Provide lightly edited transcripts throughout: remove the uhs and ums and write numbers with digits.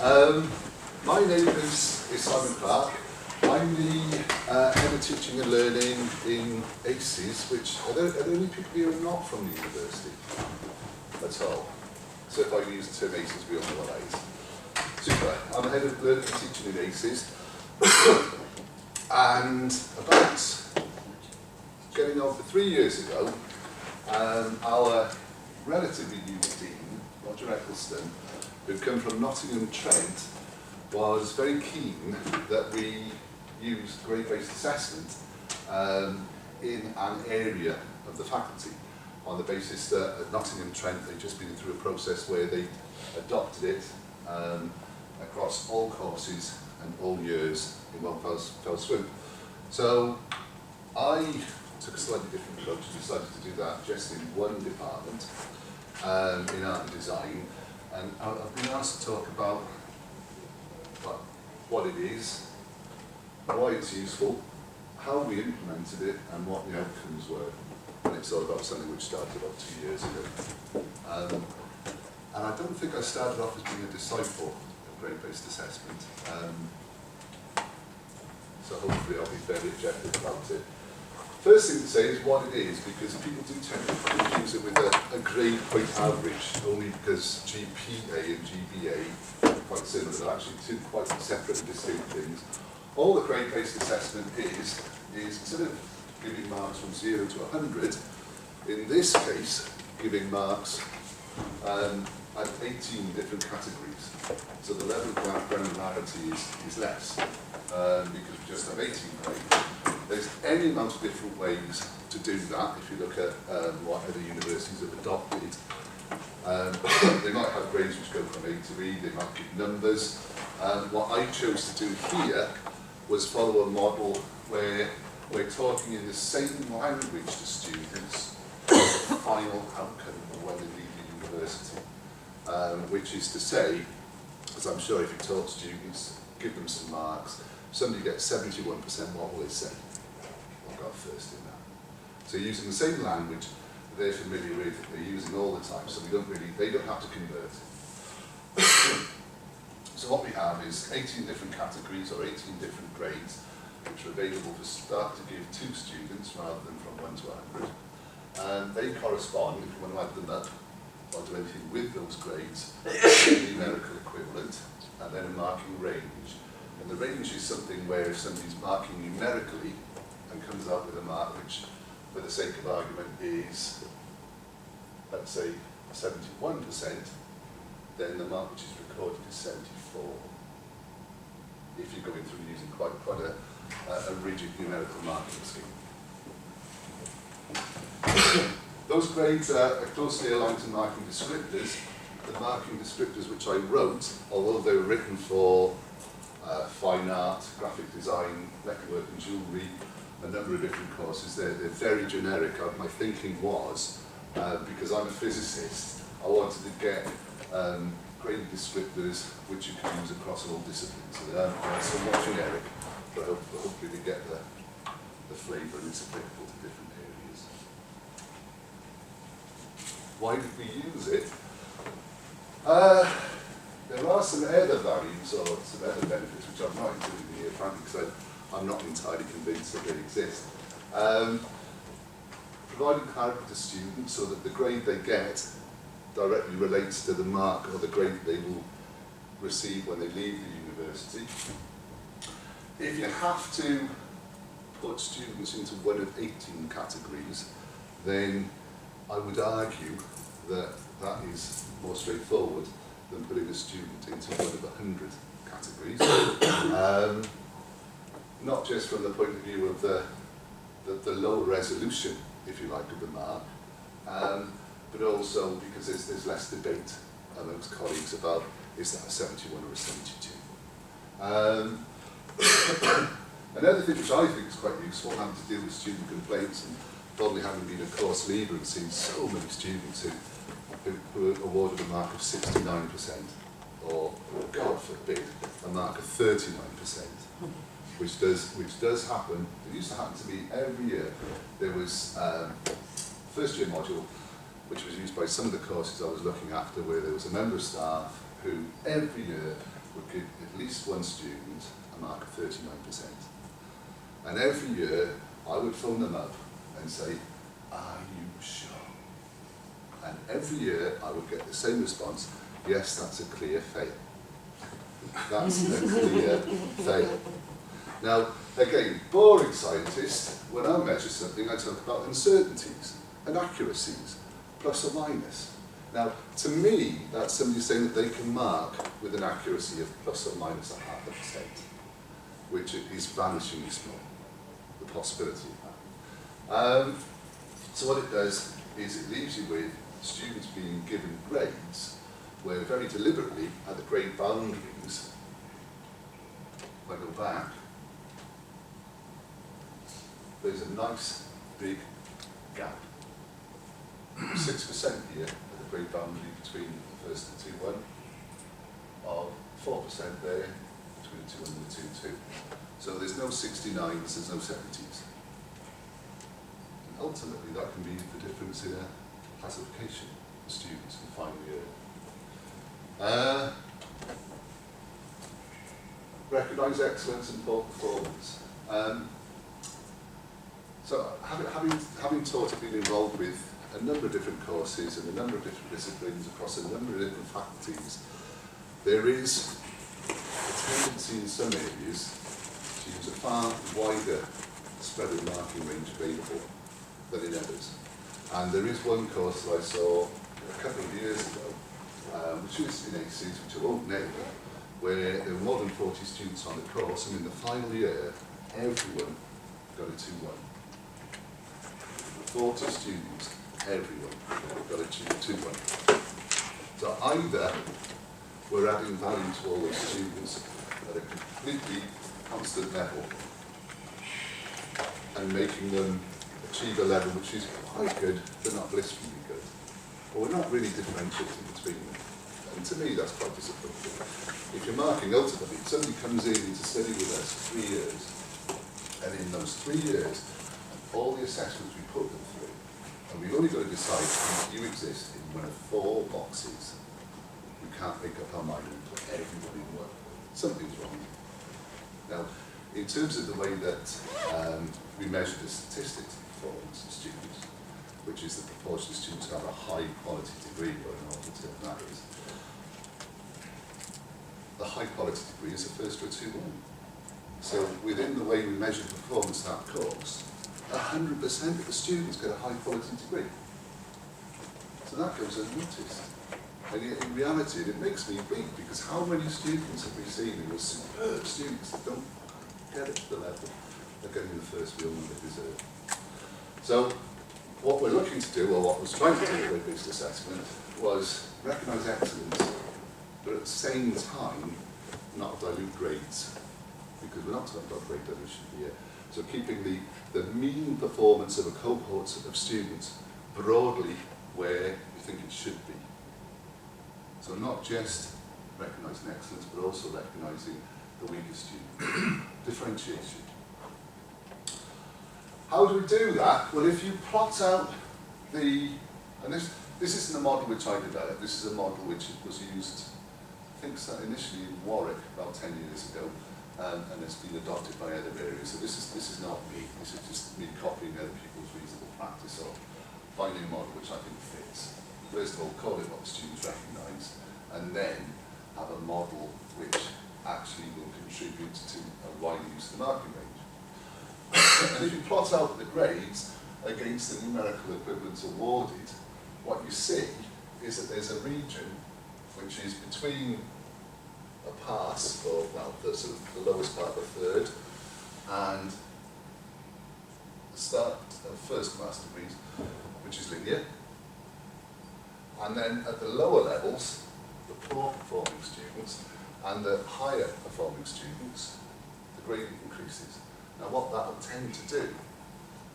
My name is Simon Clark. I'm the head of teaching and learning in ACES, which are there any people here who are not from the university at all? So if I use the term ACES, we all know what that is. Super. I'm the head of learning and teaching in ACES. And about getting on for 3 years ago, our relatively new dean, Roger Eccleston, who'd come from Nottingham-Trent, was very keen that we use grade-based assessment in an area of the faculty, on the basis that at Nottingham-Trent they'd just been through a process where they adopted it across all courses and all years in one fell swoop. So I took a slightly different approach and decided to do that just in one department, in art and design, and I've been asked to talk about what it is, why it's useful, how we implemented it, and what the outcomes were. And it's all about something which started about 2 years ago. And I don't think I started off as being a disciple of grade-based assessment. So hopefully I'll be fairly objective about it. First thing to say is what it is, because people do tend to confuse it with a grade point average, only because GPA and GBA are quite similar. They're actually two quite separate and distinct things. All the grade-based assessment is instead of giving marks from 0 to 100, in this case, giving marks at 18 different categories. So the level of granularity is less, because we just have 18 grades. There's any amount of different ways to do that. If you look at what other universities have adopted, they might have grades which go from A to E, they might give numbers. What I chose to do here was follow a model where we're talking in the same language to students as the final outcome of when they leave the university. Which is to say, as I'm sure if you talk to students, give them some marks, somebody gets 71%, what will they say? I got first in that. So using the same language they're familiar with, they're using all the time, so they don't have to convert. So what we have is 18 different categories or 18 different grades which are available to start to give to students rather than from 1 to 100. And they correspond, if you want to add them up, or do anything with those grades, a numerical equivalent, and then a marking range. And the range is something where if somebody's marking numerically and comes out with a mark which, for the sake of argument, is, let's say, 71%, then the mark which is recorded is 74. If you're going through using quite a rigid numerical marking scheme. Those grades are closely aligned to marking descriptors. The marking descriptors which I wrote, although they were written for fine art, graphic design, metalwork and jewellery, a number of different courses, they're very generic. My thinking was, because I'm a physicist, I wanted to get graded descriptors which you can use across all disciplines. So they're somewhat generic, but hopefully they get the flavour and it's applicable to different areas. Why did we use it? There are some other values or some other benefits which I'm not including here, frankly, because I'm not entirely convinced that they exist. Providing clarity to students so that the grade they get directly relates to the mark or the grade they will receive when they leave the university. If you have to put students into one of 18 categories, then I would argue that that is more straightforward than putting a student into one of 100 categories. Not just from the point of view of the lower resolution, if you like, of the mark, but also because there's less debate amongst colleagues about is that a 71 or a 72. Another thing which I think is quite useful, having to deal with student complaints and probably having been a course leader and seen so many students who are awarded a mark of 69%, or, God forbid, a mark of 39%, which does happen. It used to happen to me every year. There was first year module, which was used by some of the courses I was looking after, where there was a member of staff who every year would give at least one student a mark of 39%. And every year, I would phone them up and say, are you sure? And every year, I would get the same response, yes, that's a clear fail. That's a clear fail. Now, again, boring scientist, when I measure something, I talk about uncertainties and accuracies, plus or minus. Now, to me, that's somebody saying that they can mark with an accuracy of plus or minus 0.5%, which is vanishingly small, the possibility of that. So what it does is it leaves you with students being given grades where very deliberately at the grade boundaries, if I go back, there's a nice big gap. 6% here at the grade boundary between the first and 2-1, of 4% there between the 2-1 and the 2-2. So there's no 69s, there's no 70s. And ultimately that can be the difference in a classification of students in final year. Recognise excellence and poor performance. So having taught and been involved with a number of different courses and a number of different disciplines across a number of different faculties, there is a tendency in some areas to use a far wider spread of marking range available than in others. And there is one course that I saw a couple of years ago, which is in ACs, which I won't name, where there were more than 40 students on the course, and in the final year, everyone got a 2-1. 40 students, everyone got a 2-1. So either we're adding value to all those students at a completely constant level and making them achieve a level which is quite good, but not blissfully good. Or we're not really differentiating between them. And to me, that's quite disappointing. If you're marking ultimately, somebody comes in to study with us for 3 years, and in those 3 years, all the assessments we put them through, and we've only got to decide if you exist in one of 4 boxes. We can't make up our mind and put everybody in one. Something's wrong. Now, in terms of the way that we measure the statistics of performance of students, which is the proportion of students who have a high quality degree, or an alternative that is, the high quality degree is a first or a 2-1. So within the way we measure performance of that course, 100% of the students get a high quality degree. So that goes unnoticed. And yet in reality, it makes me weep, because how many students have we seen who are superb students that don't get it to the level they're getting the first real number they deserve. So what we're looking to do, or what I was trying to do with Ratebased assessment, was recognise excellence, but at the same time not dilute grades, because we're not talking about grade dilution here. So keeping the mean performance of a cohort of students broadly where we think it should be. So not just recognising excellence, but also recognising the weaker student. Differentiation. How do we do that? Well, if you plot out and this isn't a model which I developed, this is a model which was used, I think initially in Warwick about 10 years ago, and it's been adopted by other areas. So this is not me, this is just me copying other people's reasonable practice or finding a model which I think fits. First of all, call it what the students recognise, and then have a model which actually will contribute to a wider use of the marking range. And if you plot out the grades against the numerical equivalents awarded, what you see is that there's a region which is between a pass, or well, the sort of the lowest part of a third, and the start of first class degrees, which is linear. And then at the lower levels, the poor performing students and the higher performing students, the gradient increases. Now what that will tend to do,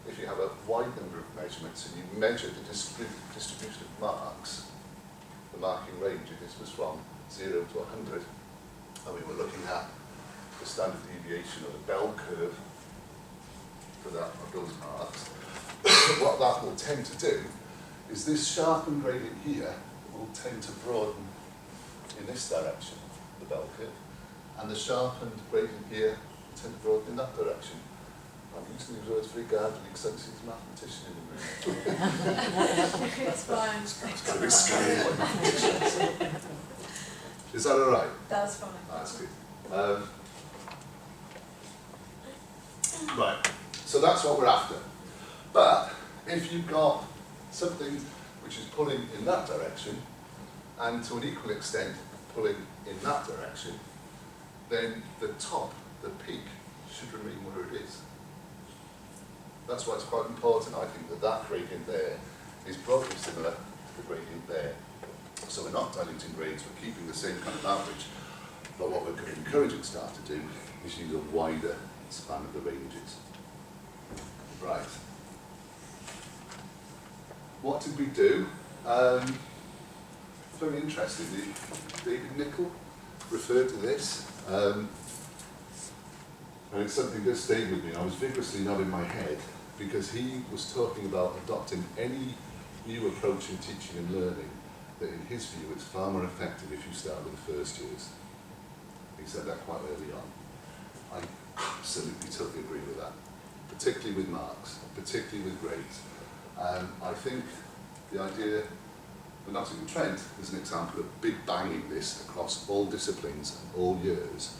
if you have a wide number of measurements and you measure the distribution of marks, the marking range, if this was from 0 to 100, and we were looking at the standard deviation or the bell curve for that of those marks, what that will tend to do is this sharpened gradient here will tend to broaden in this direction, the bell curve, and the sharpened gradient here tend to broaden in that direction. I'm using these words very guardedly because I see this mathematician in the room. It's fine. It's got a big scale like mathematicians. Is that all right? That's fine. That's good. Right, so that's what we're after. But if you've got something which is pulling in that direction, and to an equal extent pulling in that direction, then the top, the peak, should remain where it is. That's why it's quite important, I think, that that gradient there is broadly similar to the gradient there. So we're not diluting grades, we're keeping the same kind of average, but what we're encouraging staff to do is use a wider span of the ranges. Right. What did we do? Very interesting. David Nicol referred to this, and it's something that stayed with me. I was vigorously nodding my head because he was talking about adopting any new approach in teaching and learning that in his view it's far more effective if you start with the first years. He said that quite early on. I absolutely totally agree with that, particularly with marks, particularly with grades. I think the idea, the Nottingham Trent is an example of big banging this across all disciplines and all years.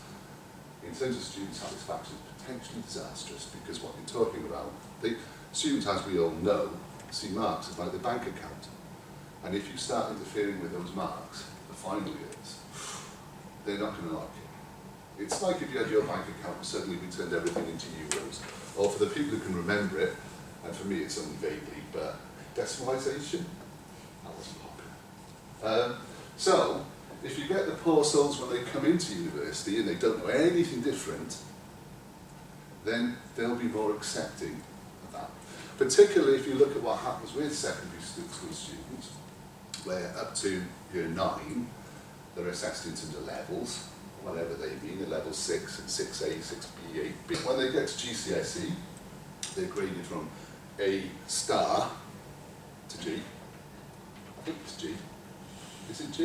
In terms of student satisfaction, it's potentially disastrous because what you're talking about, students, as we all know, see marks as like the bank account. And if you start interfering with those marks, the final years, they're not going to like it. It's like if you had your bank account and suddenly we turned everything into euros. Or for the people who can remember it, and for me it's only vaguely, but decimalisation, that wasn't popular. So, if you get the poor souls when they come into university and they don't know anything different, then they'll be more accepting of that. Particularly if you look at what happens with secondary school students, where up to year 9, they're assessed in terms of levels, whatever they mean, a level 6 and 6A, 6B, 8B. When they get to GCSE, they're graded from A star to G. I think it's G. Is it G?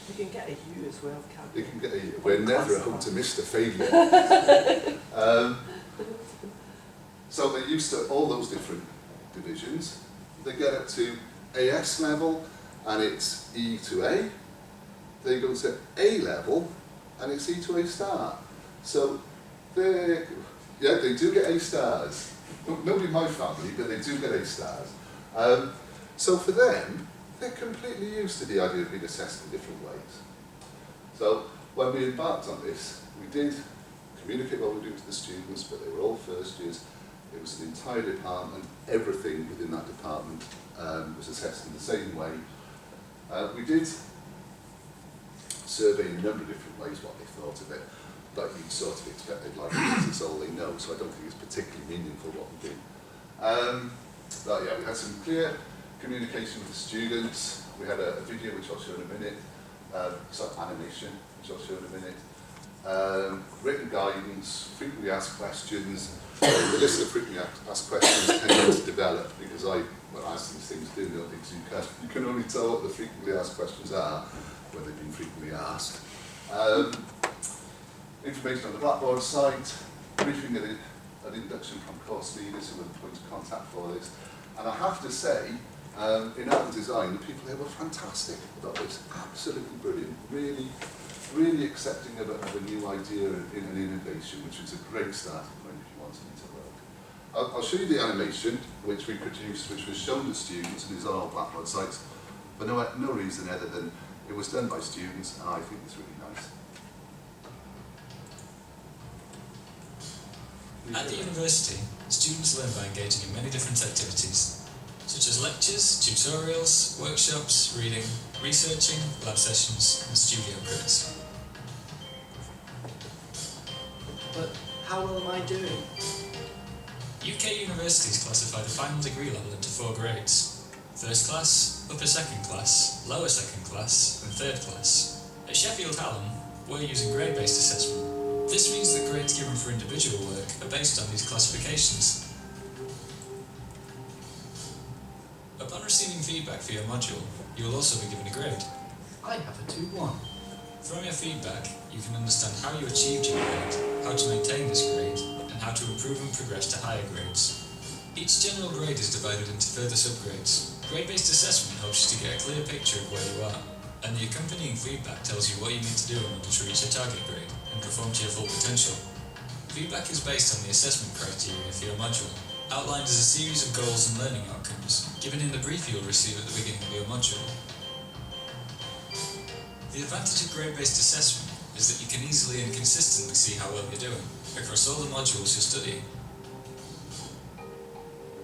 You can get a U as well, can't You you? can get a U. We're never at home to Mr. Failure. So they're used to all those different divisions. They get up to AS level, and it's E to A. They go to A level, and it's E to A star. So they do get A stars. Nobody in my family, but they do get A stars. So for them, they're completely used to the idea of being assessed in different ways. So when we embarked on this, we did communicate what we were doing to the students, but they were all first years. It was an entire department. Everything within that department was assessed in the same way. We did survey in a number of different ways what they thought of it, but you'd sort of expect they'd like it, it's all they know, so I don't think it's particularly meaningful what we do. But yeah, we had some clear communication with the students. We had a video which I'll show in a minute, animation which I'll show in a minute. Written guidance, frequently asked questions. The list of frequently asked questions tended to develop because as these things do, I think you can only tell what the frequently asked questions are when they've been frequently asked. Information on the Blackboard site, briefing an induction from course leaders who were the point of contact for this. And I have to say, in art and design, the people there were fantastic about this, absolutely brilliant, really accepting of a new idea in an innovation, which was a great starting point if you wanted it to work. I'll show you the animation which we produced, which was shown to students and is on our Blackboard sites, for no reason other than it was done by students, and I think it's really nice. At the university, students learn by engaging in many different activities, such as lectures, tutorials, workshops, reading, researching, lab sessions, and studio grids. But how well am I doing? UK universities classify the final degree level into 4 grades: first class, upper second class, lower second class, and third class. At Sheffield Hallam, we're using grade-based assessment. This means that grades given for individual work are based on these classifications. Upon receiving feedback for your module, you will also be given a grade. I have a 2-1. From your feedback, you can understand how you achieved your grade, how to maintain this grade, and how to improve and progress to higher grades. Each general grade is divided into further subgrades. Grade-based assessment helps you to get a clear picture of where you are, and the accompanying feedback tells you what you need to do in order to reach your target grade and perform to your full potential. Feedback is based on the assessment criteria for your module, outlined as a series of goals and learning outcomes, given in the brief you'll receive at the beginning of your module. The advantage of grade-based assessment is that you can easily and consistently see how well you're doing across all the modules you're studying.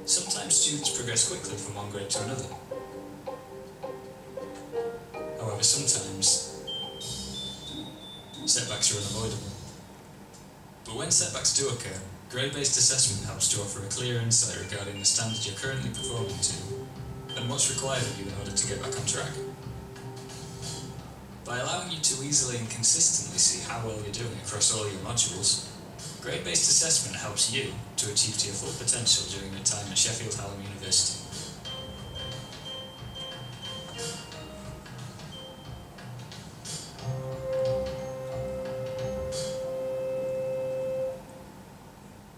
Sometimes students progress quickly from one grade to another. However, sometimes setbacks are unavoidable. But when setbacks do occur, grade-based assessment helps to offer a clear insight regarding the standard you're currently performing to and what's required of you in order to get back on track. By allowing you to easily and consistently see how well you're doing across all your modules, grade-based assessment helps you to achieve to your full potential during your time at Sheffield Hallam University.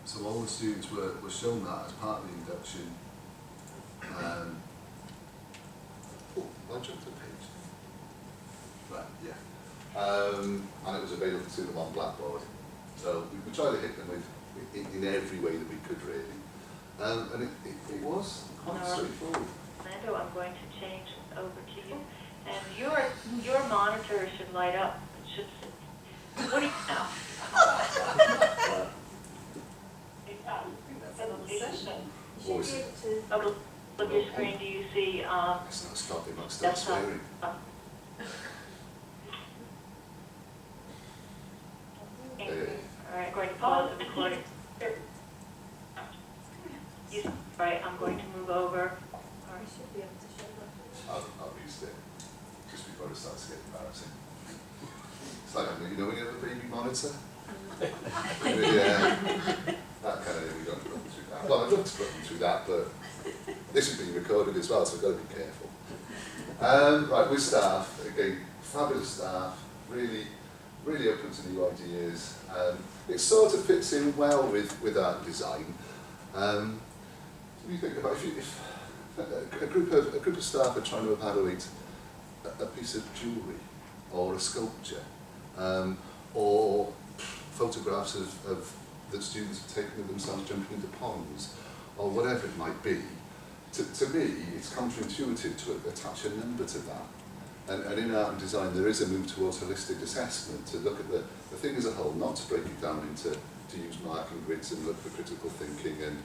So all the students were shown that as part of the induction. Oh, I jumped the page. Right, yeah. And it was available to them on Blackboard. So we tried to hit them in every way that we could, really. And it was quite straightforward. Orlando, I'm going to change over to you. And your monitor should light up. It should. What do you know? Voice. Of your screen, do you see? It's not stopping, not start swearing. All right, going to pause the recording. Right, I'm going to move over. I'll use it just before it starts to get embarrassing. It's like, you know when you have a baby monitor? Yeah, that kind of thing, we don't put them through that. Well, I'd love to put them through that, but this is being recorded as well, so we've got to be careful. Right, with staff, again, fabulous staff, really open to new ideas. It sort of fits in well with art and design. If you think about if a group of staff are trying to evaluate a piece of jewellery or a sculpture, or photographs of that students have taken of themselves jumping into ponds, or whatever it might be, to me it's counterintuitive to attach a number to that. And in art and design there is a move towards holistic assessment, to look at the thing as a whole, not to break it down into, to use marking grids and look for critical thinking and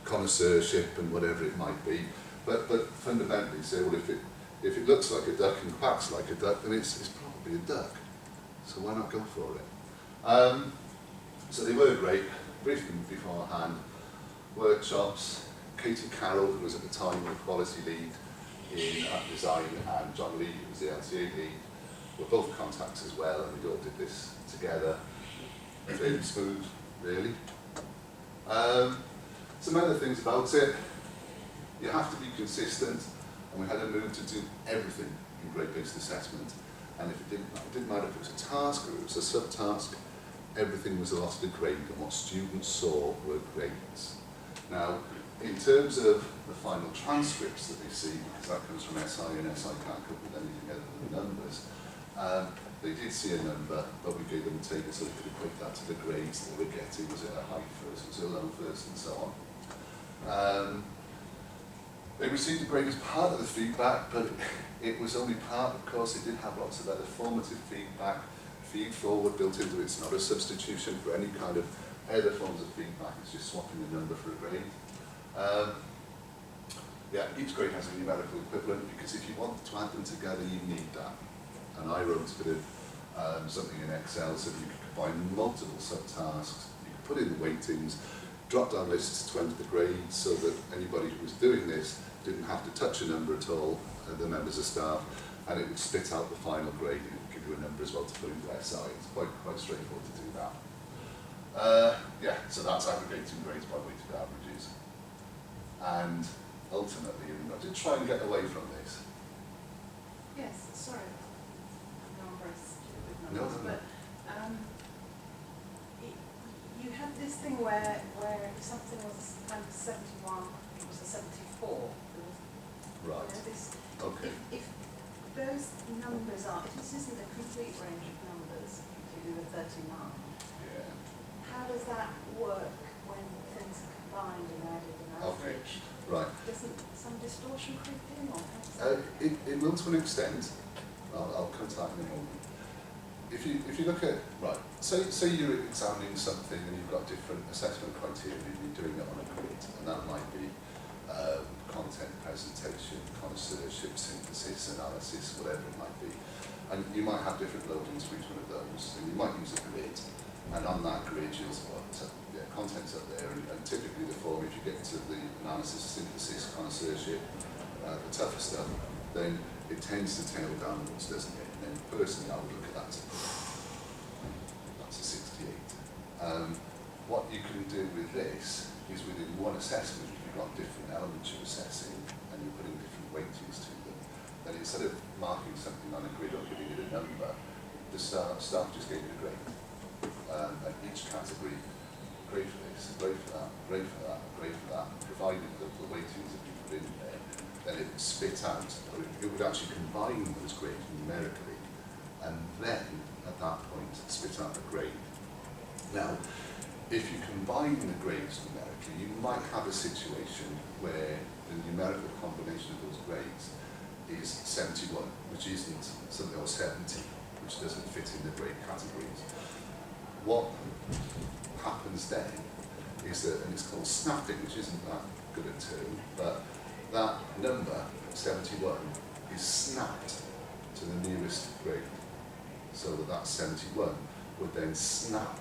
connoisseurship and whatever it might be, but fundamentally say, well, if it looks like a duck and quacks like a duck, then it's probably a duck. So why not go for it? So they were great, briefed them beforehand, workshops. Katie Carroll, who was at the time the quality lead in art design, and John Lee, who was the LTA lead, were both contacts as well, and we all did this together. Fairly smooth, really. Some other things about it, you have to be consistent, and we had a move to do everything in grade-based assessment, and if it didn't matter if it was a task or it was a subtask, everything was allotted a grade, and what students saw were grades. Now, in terms of the final transcripts that they see, because that comes from SI, and SI can't cope with anything other than numbers, they did see a number, but we gave them a table so they could equate that to the grades they were getting. Was it a high first, was it a low first, and so on. They received a grade as part of the feedback, but it was only part, of course. It did have lots of other formative feedback, feed forward built into it. It's not a substitution for any kind of other forms of feedback, it's just swapping a number for a grade. Yeah, each grade has a numerical equivalent, because if you want to add them together, you need that. And I wrote a bit of something in Excel so that you could combine multiple subtasks, you could put in the weightings, drop down lists to enter the grades, so that anybody who was doing this didn't have to touch a number at all, the members of staff, and it would spit out the final grade, and it would give you a number as well to put into SI. It's quite straightforward to do that. Yeah, so that's aggregating grades by weighted averages. And ultimately, I did try and get away from this. Yes, sorry. No, No, numbers, no, no. but you had this thing where if something was kind of 71, it was a 74. There was, Right. this, Okay. if those numbers are, if this isn't a complete range of numbers, including the 39, Yeah. how does that work when things are combined and added and Okay. averaged? Right. Doesn't some distortion creep in, or how does that? It will to an extent. I'll come to that in a moment. If you look at, right, say you're examining something and you've got different assessment criteria and you're doing it on a grid, and that might be content presentation, connoisseurship, synthesis, analysis, whatever it might be. And you might have different loadings for each one of those, and you might use a grid, and on that grid you'll content's up there, and typically the form, if you get to the analysis, synthesis, connoisseurship, the tougher stuff, then it tends to tail downwards, doesn't it? And then personally I would look at that as that's a 68. What you can do with this is within one assessment, if you've got different elements you're assessing and you're putting different weightings to them, then instead of marking something on a grid or giving it a number, the staff just gave it a grade. And each category, grade for this, grade for that, grade for that, grade for that, provided that the weightings that you put in there, then it would spit out, or it would actually combine those grades numerically, and then at that point spit out a grade. Now, if you combine the grades numerically, you might have a situation where the numerical combination of those grades is 71, which isn't something, or 70, which doesn't fit in the grade categories. What happens then is that, and it's called snapping, which isn't that good a term, but that number, 71, is snapped to the nearest grade. So that 71 would then snap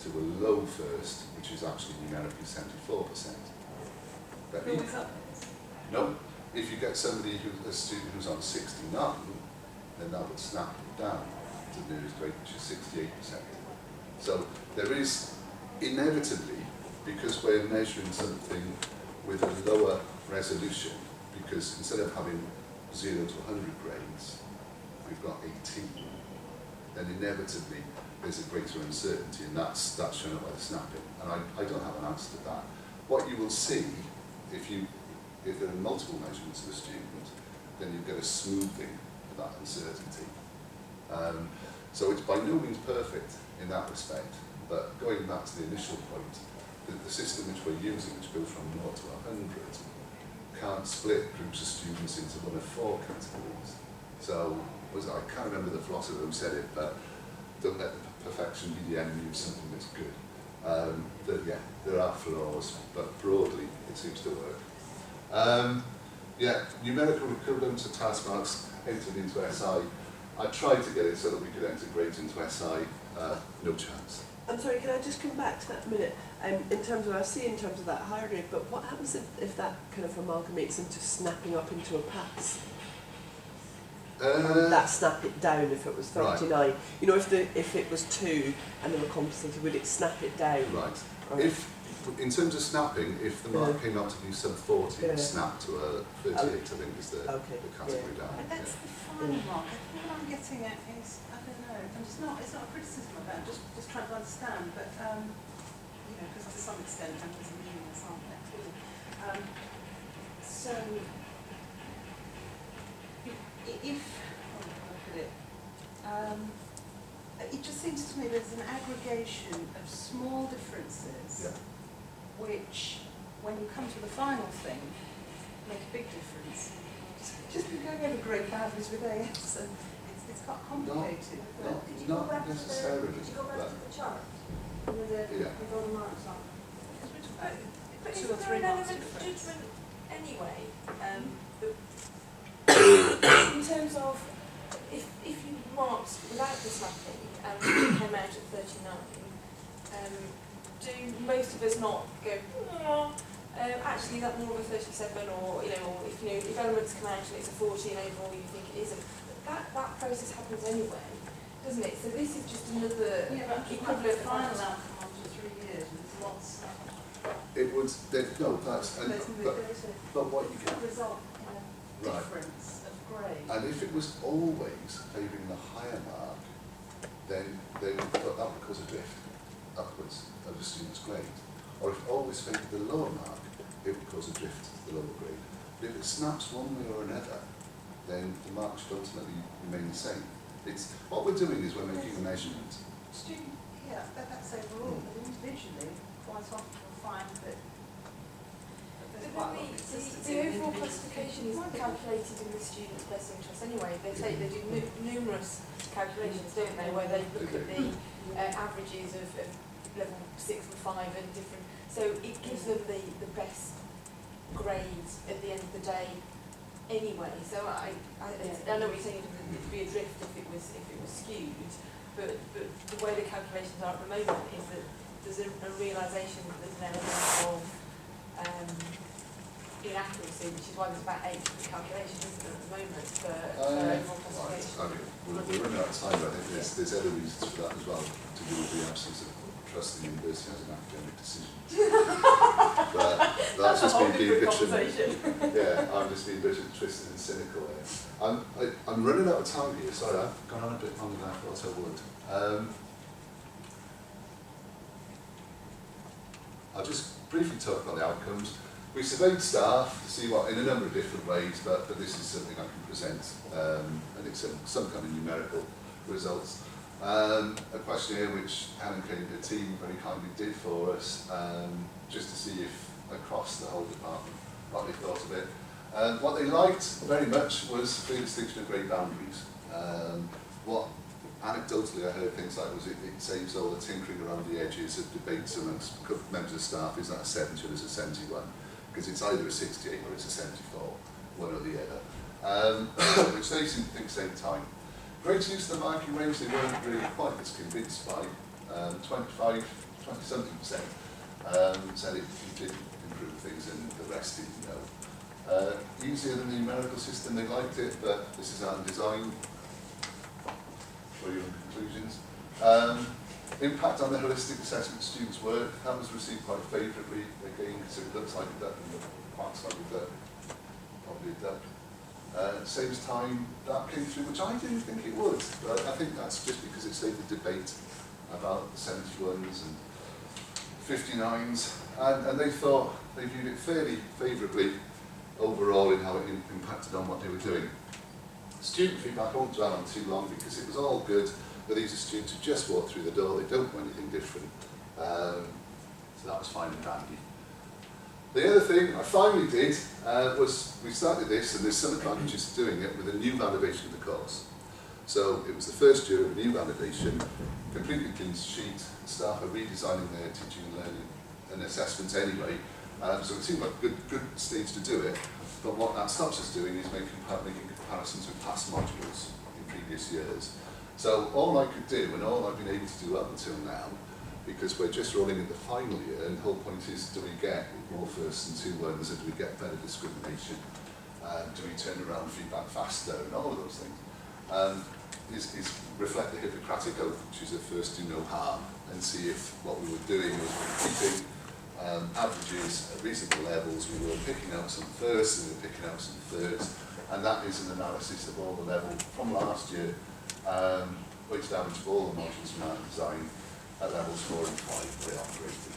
to a low first, which is actually numerically 74%. But Always up this. no, if you get somebody a student who's on 69, then that would snap it down to the nearest grade, which is 68%. So there is inevitably, because we're measuring something with a lower resolution, because instead of having 0 to 100 grades, we've got 18, then inevitably there's a greater uncertainty, and that's shown up by the snapping. And I don't have an answer to that. What you will see, if there are multiple measurements of a student, then you get a smoothing of that uncertainty. So it's by no means perfect in that respect, but going back to the initial point, the system which we're using, which goes from 0 to 100, can't split groups of students into one of 4 categories. So, I can't remember the philosopher who said it, but don't let the perfection be the enemy of something that's good. There are flaws, but broadly it seems to work. Numerical equivalence of task marks entered into SI. I tried to get it so that we could enter grades into SI, no chance. I'm sorry, can I just come back to that a minute? In terms of, I see in terms of that higher grade, but what happens if that kind of amalgamates into snapping up into a pass? That snap it down if it was 39. Right. You know, if it was 2 and they were compensated, would it snap it down? Right. If, in terms of snapping, if the mark came out to be sub 40, it snapped to a 38, I think is the category down. But that's the final mark. I think what I'm getting at is, I don't know, and it's not a criticism of that, just trying to understand, but, you know, because to some extent numbers are meaningless, aren't they? So, if, how do I put it, it just seems to me there's an aggregation of small differences which, when you come to the final thing, make a big difference. Just going over grade boundaries with AS, and it's quite complicated. Not necessarily. Did you go back to the chart with all the marks on? But Is 2 or 3 there an marks element of difference. judgment anyway? In terms of if you marked without the snapping and you came out at 39, do most of us not go, actually that's more of a 37, or if elements come out and it's a 14 overall, you think it isn't. That process happens anyway, doesn't it? So this is just another equivalent final outcome after 3 years, and there's lots. It would, no, that's, but what you can can, result in a difference of grade. and if it was always favouring the higher mark, then that would cause a drift upwards of the student's grade. Or if it always favoured the lower mark, it would cause a drift to the lower grade. But if it snaps one way or another, then the mark should ultimately remain the same. It's, what we're doing is we're making a measurement. Student, yeah, that's overall, but individually, quite often you'll find that there's quite a lot of consistency. The overall classification is calculated in the student's best interest anyway. They do numerous calculations, don't they, where they look at the averages of level 6 and 5 and different, so it gives them the best grades at the end of the day anyway. So I know what you're saying, it'd be a drift if it was skewed, but the way the calculations are at the moment is that there's a realisation that there's an element of inaccuracy, which is why there's about 8 different calculations, isn't there, at the moment for overall classification. I mean, we're running out of time, but I think there's other reasons for that as well, to do with the absence of trust in the university as an academic decision. But that's just me being a bit yeah, I'm just being a bit twisted and cynical here. I'm running out of time here, sorry, I've gone on a bit longer than I thought I would. I'll just briefly talk about the outcomes. We surveyed staff to see what, in a number of different ways, but this is something I can present, and it's some kind of numerical results. A questionnaire which Helen Kane and the team very kindly did for us, just to see if across the whole department what they thought of it. What they liked very much was the distinction of grade boundaries. What anecdotally I heard things like was it saves all the tinkering around the edges of debates amongst members of staff, is that a 70 or is it a 71? Because it's either a 68 or it's a 74, one or the other. Which they seem to think same time. Greater use of the marking range, they weren't really quite as convinced by. 20-something% said it did improve things and the rest didn't know. Easier than the numerical system, they liked it, but this is art and design. For your conclusions. Impact on the holistic assessment of students' work, that was received quite favourably again, because it looks like a duck and quacks like a duck, probably a duck. Same time, that came through, which I didn't think it would, but I think that's just because it saved the debate about the 71s and 59s, and they thought, they viewed it fairly favourably overall in how it impacted on what they were doing. Student feedback, I won't dwell on too long because it was all good, but these are students who just walked through the door, they don't want anything different, so that was fine and dandy. The other thing I finally did was we started this, and there's some advantages to doing it with a new validation of the course. So it was the first year of new validation, completely clean sheet, staff are redesigning their teaching and learning and assessments anyway, so it seemed like a good stage to do it, but what that stops us doing is making comparisons with past modules in previous years. So all I could do, and all I've been able to do up until now, because we're just rolling in the final year, and the whole point is, do we get more firsts and 2-1s, and do we get better discrimination, do we turn around feedback faster, and all of those things, is reflect the Hippocratic Oath, which is a first do no harm, and see if what we were doing was keeping averages at reasonable levels, we were picking out some firsts, and we were picking out some thirds, and that is an analysis of all the level from last year, weighted average of all the modules from art and design at levels 4 and 5 they operated.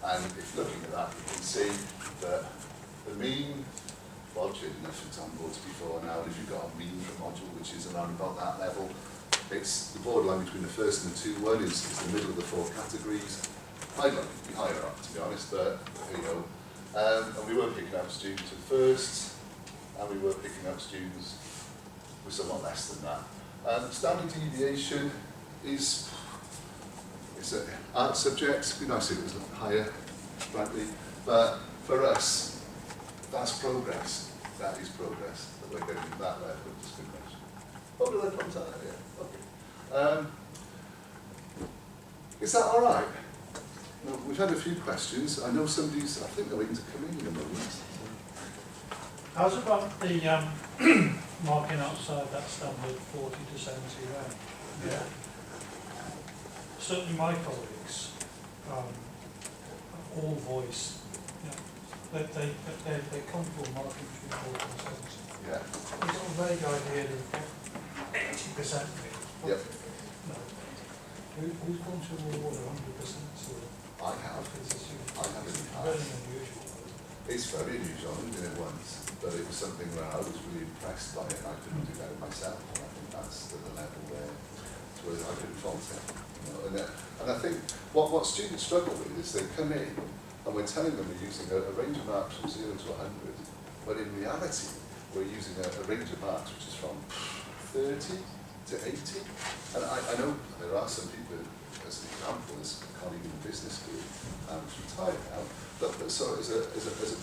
And if looking at that, you can see that the mean, well, enough examples before now, if you've got a mean for a module which is around about that level, it's the borderline between the first and the 2-1 is the middle of the 4 categories. I'd like it to be higher up, to be honest, but there you go. And we were picking out students with firsts, and we were picking out students with somewhat less than that. Standard deviation is it's an art subject. It'd be nice if it was a little higher, frankly, but for us, that's progress. That is progress, that we're getting to that level of discrimination. Oh, did I point out that? Yeah, okay. Is that all right? Well, we've had a few questions. I know somebody's, I think they're waiting to come in a moment. How's about the marking outside that standard 40 to 70 round? Yeah. Certainly my colleagues all voice, you know, they're comfortable marking between 40 and 70. Yeah. It's a vague idea of 80%. Yep. No. Who's gone to award 100%? So I have. it's I have in the very past. unusual. It's very unusual. I did it once, but it was something where I was really impressed by it, and I couldn't do that myself. And I think that's the level where I couldn't fault it. You know? And I think what students struggle with is they come in and we're telling them we're using a range of marks from 0 to 100, but in reality we're using a range of marks which is from 30 to 80. And I know there are some people, as an example, as a colleague in the business school, who's retired now, but so as a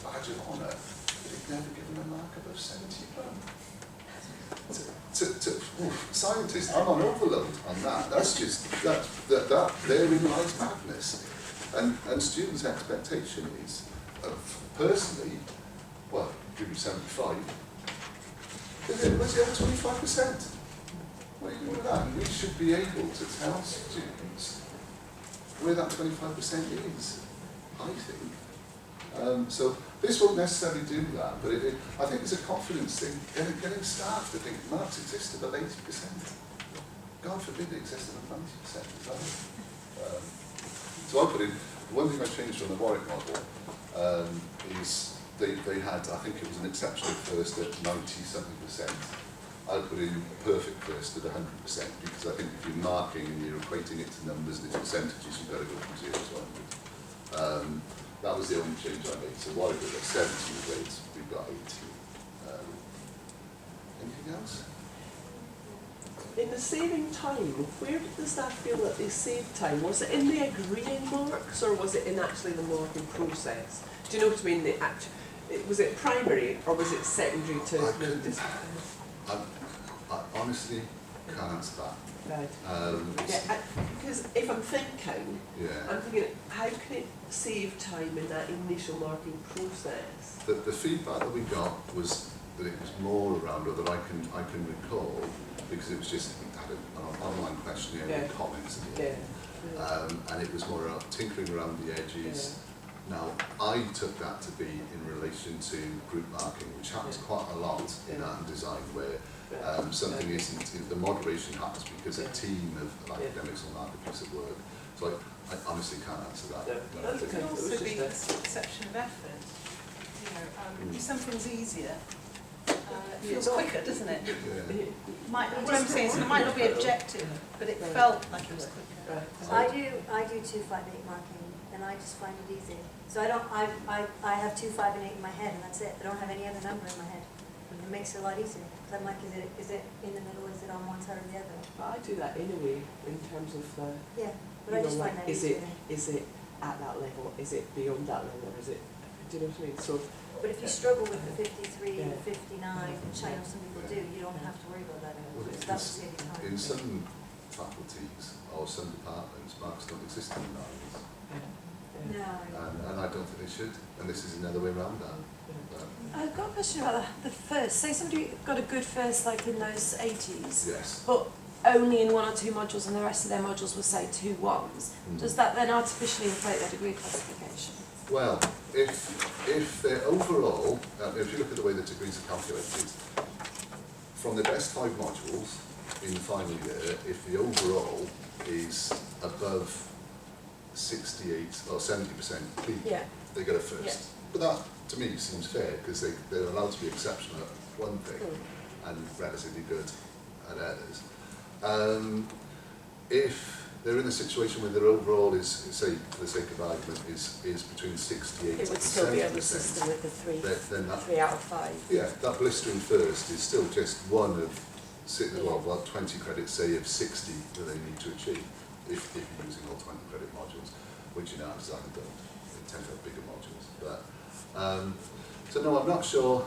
badge of honour, they've never given a mark above 70 pounds. Scientists, I'm on overload on that. That's just, therein lies madness. And students' expectation is, personally, well, give me 75, let's get 25%. What are you doing with that? And we should be able to tell students where that 25% is, I think. So this won't necessarily do that, but I think it's a confidence thing. Getting staff to think marks exist above 80%. God forbid they exist above 90% as well. So I put in, one thing I changed from the Warwick model is they had, I think it was an exceptional first at 90-something%. I put in perfect first at 100% because I think if you're marking and you're equating it to numbers and it's percentages, you've got to go from 0 to 100. That was the only change I made. So Warwick was at 70 grades, we've got 80. Anything else? In the saving time, where did the staff feel that they saved time? Was it in the agreeing marks, or was it in actually the marking process? Do you know what I mean? Was it primary, or was it secondary to the discipline? I honestly can't answer that. Right. Because if I'm thinking, I'm thinking, how can it save time in that initial marking process? The feedback that we got was that it was more around, or that I can recall, because it was just had an online questionnaire with comments at the end. And it was more tinkering around the edges. Now, I took that to be in relation to group marking, which happens quite a lot in art and design, where something isn't, the moderation happens because a team of academics will mark a piece of work. So I honestly can't answer that. No, It could also be a perception of effort. You know, if something's easier, it feels quicker, doesn't it? What I'm saying is it might not be objective, but it felt like it was quicker. I do 2, 5, 8 marking, and I just find it easy. So I have 2, 5, and 8 in my head, and that's it. I don't have any other number in my head. It makes it a lot easier. Because I'm like, is it in the middle? Is it on one side or the other? But I do that anyway in terms of the. Yeah, but I just find that easier. Is it at that level? Is it beyond that level? Or is it? Do you know what I mean? So. But if you struggle with the 53, the 59, which I know some people do, you don't have to worry about that. That will save you time. In some faculties or some departments, marks don't exist in the nines. No. And I don't think they should. And this is another way around that. I've got a question about the first. Say somebody got a good first, like in those 80s, Yes. but only in 1 or 2 modules, and the rest of their modules will say 2 1s. Does that then artificially inflate their degree classification? Well, if they're overall, if you look at the way the degrees are calculated, from the best 5 modules in the final year, if the overall is above 68 or 70% complete, they get a first. But that, to me, seems fair, because they're allowed to be exceptional at one thing and relatively good at others. If they're in a situation where their overall is, say, for the sake of argument, is between 68 and 70%. It would still be on the system with the 3 out of 5. Yeah, that blistering first is still just one of 20 credits, say, of 60 that they need to achieve, if you're using all 20 credit modules, which in art design don't. They tend to have bigger modules. But so no, I'm not sure.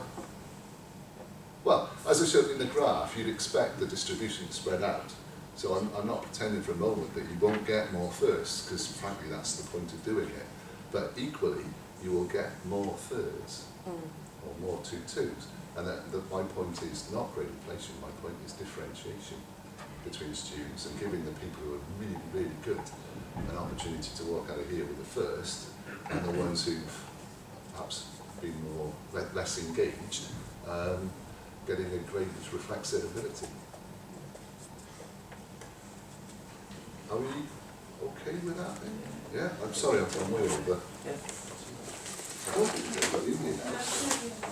Well, as I showed in the graph, you'd expect the distribution to spread out. So I'm not pretending for a moment that you won't get more firsts, because frankly that's the point of doing it. But equally, you will get more thirds, or more 2-2s. And my point is not grade inflation, my point is differentiation between students and giving the people who are really, really good an opportunity to walk out of here with a first, and the ones who've perhaps been less engaged, getting a grade which reflects their ability. Are we okay with that then? Yeah, I'm sorry, I'm way over. Yeah. I don't think it's got in here.